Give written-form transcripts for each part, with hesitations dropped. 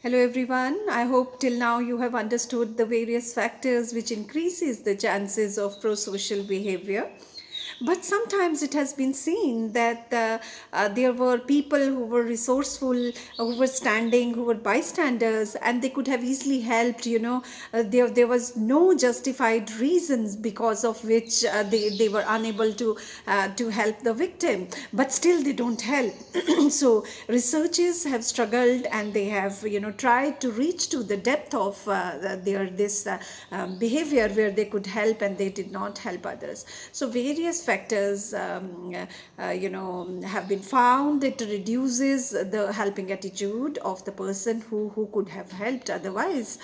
Hello everyone. I hope till now you have understood the various factors which increases the chances of prosocial behavior. But sometimes it has been seen that there were people who were resourceful, who were standing, who were bystanders, and they could have easily helped. There was no justified reasons because of which they were unable to help the victim, but still they don't help. So researchers have struggled and they have tried to reach to the depth of their this behavior where they could help and they did not help others. So various factors have been found. It reduces the helping attitude of the person who could have helped otherwise.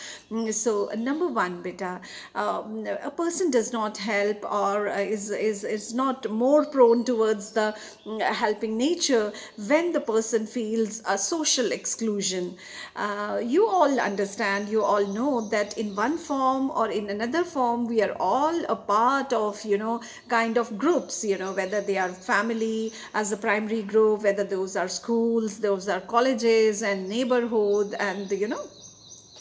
So number one, beta, a person does not help or is not more prone towards the helping nature when the person feels a social exclusion. You all understand, you all know that in one form or in another form we are all a part of kind of groups, whether they are family as a primary group, whether those are schools, those are colleges and neighborhood, and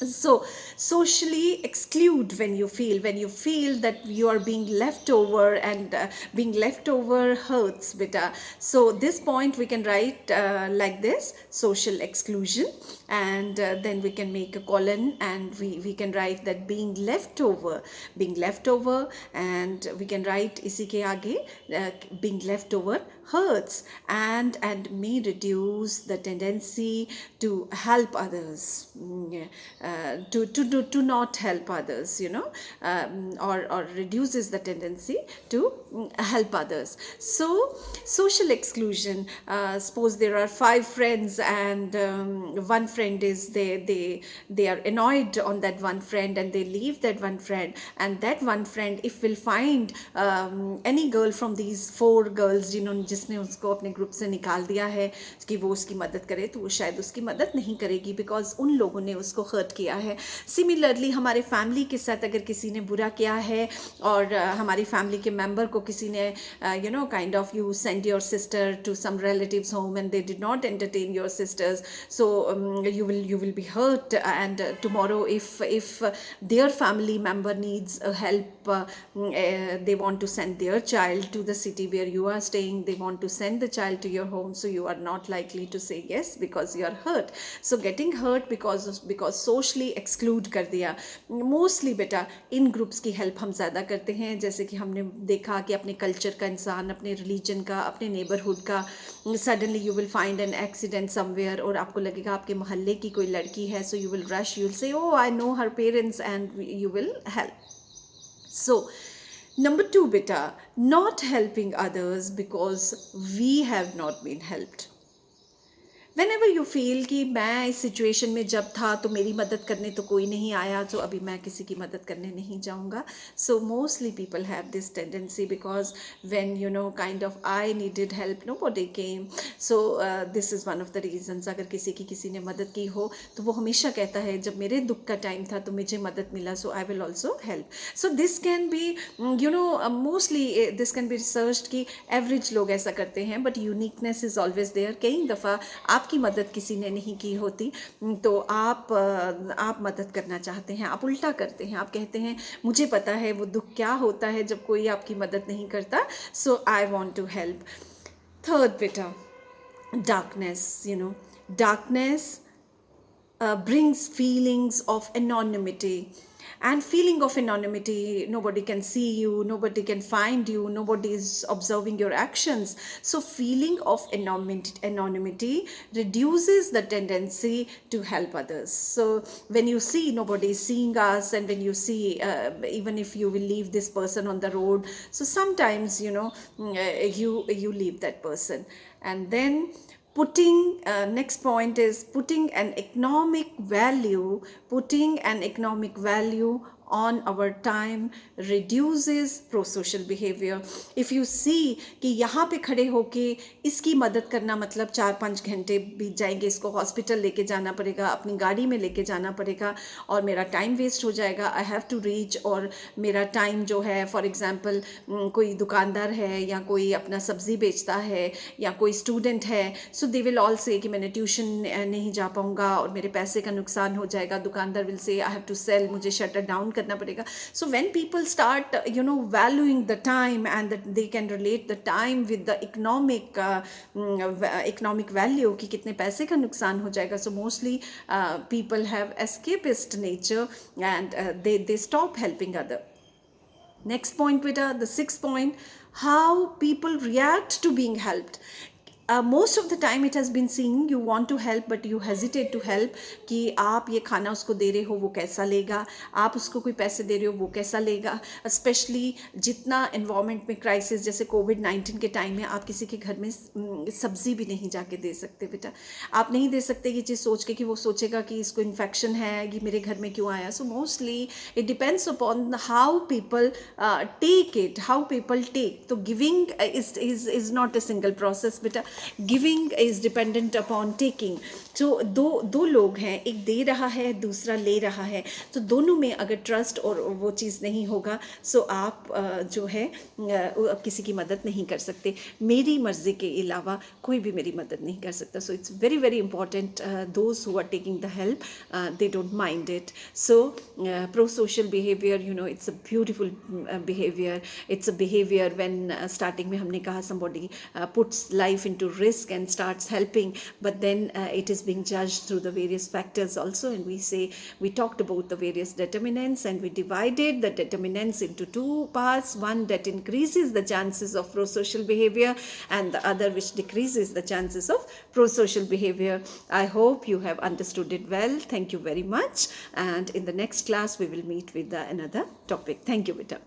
so socially exclude when you feel that you are being left over, and being left over hurts beta. So this point we can write like this: social exclusion, and then we can make a colon and we can write that being left over, and we can write isi ke aage being left over hurts and may reduce the tendency to help others, to not help others, or reduces the tendency to help others. So social exclusion, suppose there are five friends, and one friend is they are annoyed on that one friend and they leave that one friend, and that one friend if will find any girl from these four girls जिसने उसको अपने group से निकाल दिया है कि वो उसकी मदद करे, तो वो शायद उसकी मदद नहीं करेगी बिकॉज उन लोगों ने उसको हर्ट किया है. सिमिलरली हमारे फैमिली के साथ अगर किसी ने बुरा किया है और हमारी फैमिली के मेंबर को किसी ने kind of you send your sister to some relatives home and they did not entertain your sisters, so you will be hurt, and tomorrow if their family member needs a help, they want to send their child to the city where you are staying, they want to send the child to your home, so you are not likely to say yes because you are hurt. So getting hurt because socially exclude कर दिया. Mostly बेटा इन groups की help हम ज़्यादा करते हैं, जैसे कि हमने देखा कि अपने कल्चर का इंसान, अपने रिलीजन का, अपने नेबरहुड का, suddenly you will find an accident somewhere और आपको लगेगा आपके मोहल्ले की कोई लड़की है, so you will rush, you will say oh I know her parents and you will help. So number two beta, not helping others because we have not been helped. Whenever you feel कि मैं इस situation में जब था तो मेरी मदद करने तो कोई नहीं आया, तो अभी मैं किसी की मदद करने नहीं जाऊंगा. So mostly people have this tendency because when kind of I needed help, nobody came. So this is one of the reasons. अगर किसी ने मदद की हो तो वो हमेशा कहता है जब मेरे दुख का टाइम था तो मुझे मदद मिला, so I will also help. So this can be mostly this can be researched कि average लोग ऐसा करते हैं, but uniqueness is always there. कई दफ़ा आपकी मदद किसी ने नहीं की होती तो आप मदद करना चाहते हैं, आप उल्टा करते हैं, आप कहते हैं मुझे पता है वो दुख क्या होता है जब कोई आपकी मदद नहीं करता, so I want to help. Third बेटा, darkness. Darkness brings feelings of anonymity, and feeling of anonymity, nobody can see you, nobody can find you, nobody is observing your actions. So feeling of anonymity reduces the tendency to help others. So when you see nobody is seeing us, and when you see even if you will leave this person on the road, so sometimes you leave that person. And then next point is putting an economic value on our time reduces pro-social behavior. If you see कि यहाँ पे खड़े होके इसकी मदद करना मतलब 4-5 घंटे बीत जाएंगे, इसको हॉस्पिटल लेके जाना पड़ेगा, अपनी गाड़ी में लेके जाना पड़ेगा और मेरा टाइम वेस्ट हो जाएगा, आई हैव टू रीच, और मेरा टाइम जो है फॉर एग्जांपल कोई दुकानदार है या कोई अपना सब्जी बेचता है या कोई स्टूडेंट है, सो दे विल ऑल से कि मैंने ट्यूशन नहीं जा पाऊँगा और मेरे पैसे का नुकसान हो जाएगा, दुकानदार will say I have to sell, मुझे शटर डाउन करना पड़ेगा. So when people start valuing the time and that they can relate the time with the economic value कि कितने पैसे का नुकसान हो जाएगा. So mostly people have escapist nature and they stop helping other. Next point, beta, the sixth point, how people react to being helped. Most of the time it has been seen you want to help but you hesitate to help कि आप ये खाना उसको दे रहे हो वो कैसा लेगा, आप उसको कोई पैसे दे रहे हो वो कैसा लेगा. स्पेशली जितना एनवायरनमेंट में क्राइसिस जैसे कोविड-19 के टाइम में आप किसी के घर में सब्जी भी नहीं जाके दे सकते बेटा, आप नहीं दे सकते ये चीज़ सोच के कि वो सोचेगा कि इसको इन्फेक्शन है, ये मेरे घर में क्यों आया. So mostly it depends upon how people take it, how people take. तो giving is not a single process बेटा, giving is dependent upon taking. तो दो लोग हैं, एक दे रहा है दूसरा ले रहा है, तो दोनों में अगर ट्रस्ट और वो चीज़ नहीं होगा सो आप जो है किसी की मदद नहीं कर सकते. मेरी मर्जी के अलावा कोई भी मेरी मदद नहीं कर सकता. So it's very very important those who are taking the help they don't mind it. So pro social behaviour it's a beautiful behaviour. It's a behaviour when starting में हमने कहा somebody puts life into risk and starts helping, but then it is being judged through the various factors also, and we talked about the various determinants and we divided the determinants into two parts, one that increases the chances of pro-social behavior and the other which decreases the chances of pro-social behavior. I hope you have understood it well. Thank you very much, and in the next class we will meet with another topic. Thank you beta.